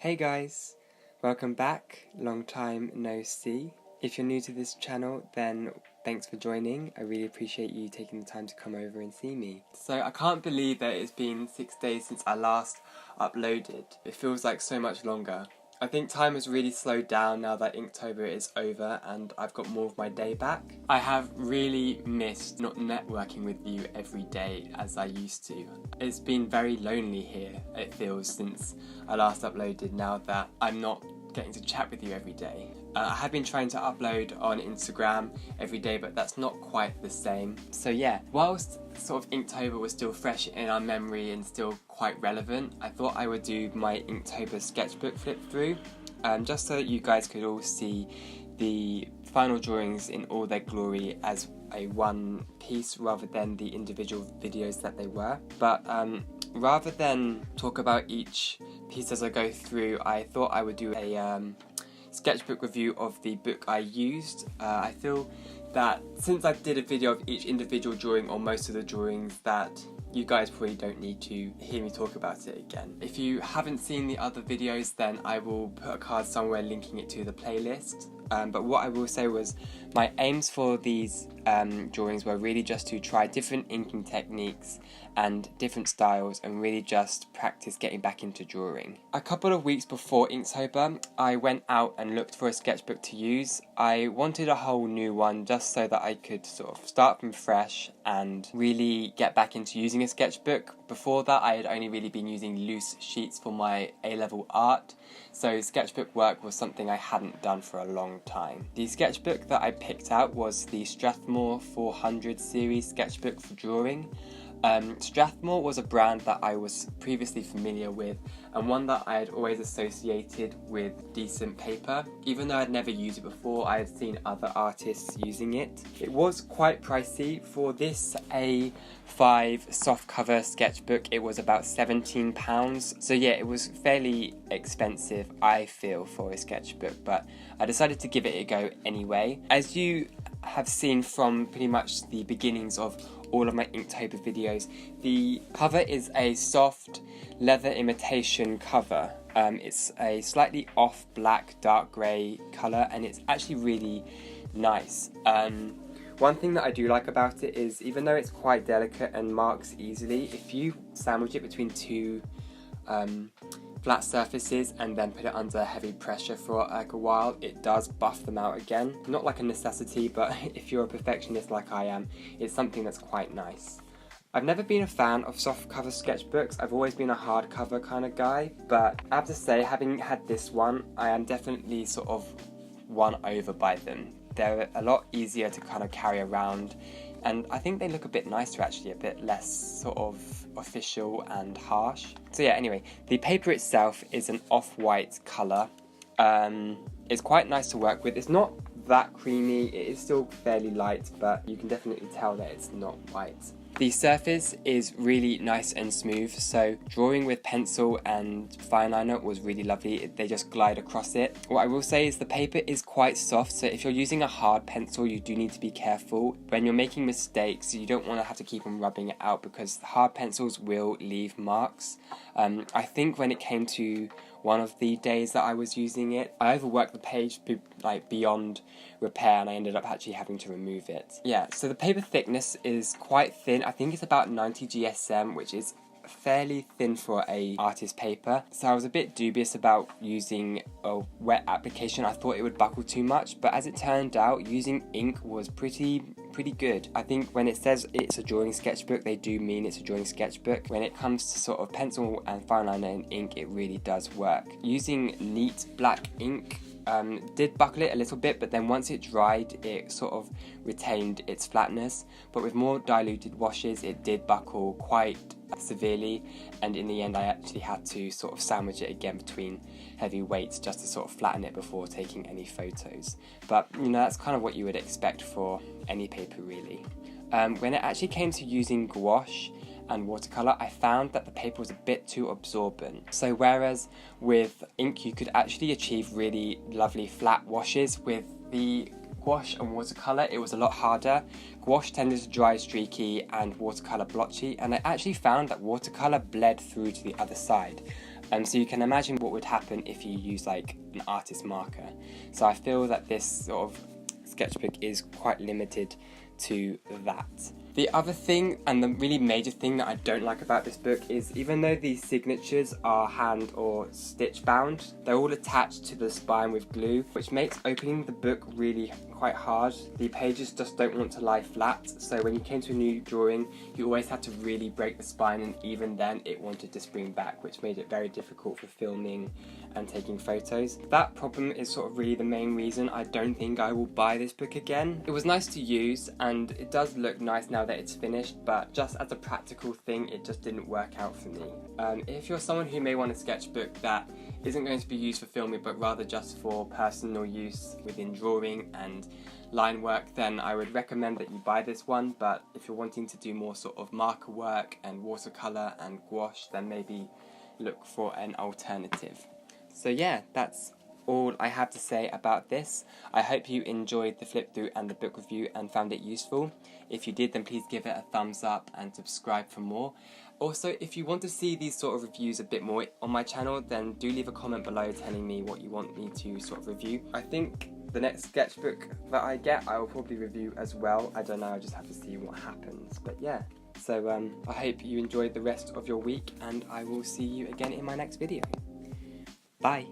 Hey guys, welcome back, long time no see. If you're new to this channel, then thanks for joining. I really appreciate you taking the time to come over and see me. So I can't believe that it's been 6 days since I last uploaded. It feels like so much longer. I think time has really slowed down now that Inktober is over and I've got more of my day back. I have really missed not networking with you every day as I used to. It's been very lonely here, it feels, since I last uploaded, now that I'm not getting to chat with you every day. I have been trying to upload on Instagram every day, but that's not quite the same. So yeah, whilst sort of Inktober was still fresh in our memory and still quite relevant, I thought I would do my Inktober sketchbook flip through, just so that you guys could all see the final drawings in all their glory as a one piece rather than the individual videos that they were. But rather than talk about each piece as I go through, I thought I would do a sketchbook review of the book I used. I feel that since I did a video of each individual drawing or most of the drawings, that you guys probably don't need to hear me talk about it again. If you haven't seen the other videos, then I will put a card somewhere linking it to the playlist. But what I will say was my aims for these drawings were really just to try different inking techniques and different styles and really just practice getting back into drawing. A couple of weeks before Inktober, I went out and looked for a sketchbook to use. I wanted a whole new one just so that I could sort of start from fresh and really get back into using a sketchbook. Before that, I had only really been using loose sheets for my A-level art, so sketchbook work was something I hadn't done for a long time. The sketchbook that I picked out was the Strathmore 400 series sketchbook for drawing. Strathmore was a brand that I was previously familiar with and one that I had always associated with decent paper. Even though I'd never used it before, I had seen other artists using it. It was quite pricey. For this A5 softcover sketchbook, it was about £17. So yeah, it was fairly expensive, I feel, for a sketchbook, but I decided to give it a go anyway. As you have seen from pretty much the beginnings of all of my Inktober videos, the cover is a soft leather imitation cover. It's a slightly off black, dark grey colour, and it's actually really nice. One thing that I do like about it is, even though it's quite delicate and marks easily, if you sandwich it between two flat surfaces and then put it under heavy pressure for like a while, it does buff them out again. Not like a necessity, but if you're a perfectionist like I am, it's something that's quite nice. I've never been a fan of softcover sketchbooks. I've always been a hardcover kind of guy, but I have to say, having had this one, I am definitely sort of won over by them. They're a lot easier to kind of carry around, and I think they look a bit nicer actually, a bit less sort of official and harsh. So yeah, anyway, the paper itself is an off-white colour. It's quite nice to work with. It's not that creamy, it is still fairly light, but you can definitely tell that it's not white. The surface is really nice and smooth, so drawing with pencil and fine liner was really lovely. They just glide across it. What I will say is the paper is quite soft, so if you're using a hard pencil, you do need to be careful. When you're making mistakes, you don't want to have to keep on rubbing it out because hard pencils will leave marks. I think when it came to one of the days that I was using it, I overworked the page beyond repair and I ended up actually having to remove it. Yeah, so the paper thickness is quite thin. I think it's about 90 GSM, which is fairly thin for a artist paper. So I was a bit dubious about using a wet application. I thought it would buckle too much, but as it turned out, using ink was pretty good. I think when it says it's a drawing sketchbook, they do mean it's a drawing sketchbook. When it comes to sort of pencil and fine liner and ink, it really does work. Using neat black ink did buckle it a little bit, but then once it dried, it sort of retained its flatness. But with more diluted washes, it did buckle quite severely, and in the end I actually had to sort of sandwich it again between heavy weights just to sort of flatten it before taking any photos. But you know, that's kind of what you would expect for any paper really. When it actually came to using gouache and watercolour, I found that the paper was a bit too absorbent. So whereas with ink you could actually achieve really lovely flat washes, with the gouache and watercolour it was a lot harder. Gouache tended to dry streaky and watercolour blotchy, and I actually found that watercolour bled through to the other side. So you can imagine what would happen if you use like an artist marker. So I feel that this sort of sketchbook is quite limited to that. The other thing, and the really major thing that I don't like about this book, is even though these signatures are hand or stitch bound, they're all attached to the spine with glue, which makes opening the book really quite hard. The pages just don't want to lie flat, so when you came to a new drawing, you always had to really break the spine, and even then it wanted to spring back, which made it very difficult for filming and taking photos. That problem is sort of really the main reason I don't think I will buy this book again. It was nice to use, and it does look nice now that it's finished, but just as a practical thing, it just didn't work out for me. If you're someone who may want a sketchbook that isn't going to be used for filming, but rather just for personal use within drawing and line work, then I would recommend that you buy this one. But if you're wanting to do more sort of marker work and watercolour and gouache, then maybe look for an alternative. So yeah, that's all I have to say about this. I hope you enjoyed the flip through and the book review and found it useful. If you did, then please give it a thumbs up and subscribe for more. Also, if you want to see these sort of reviews a bit more on my channel, then do leave a comment below telling me what you want me to sort of review. I think the next sketchbook that I get, I will probably review as well. I don't know, I just have to see what happens. But yeah, so I hope you enjoyed the rest of your week, and I will see you again in my next video. Bye!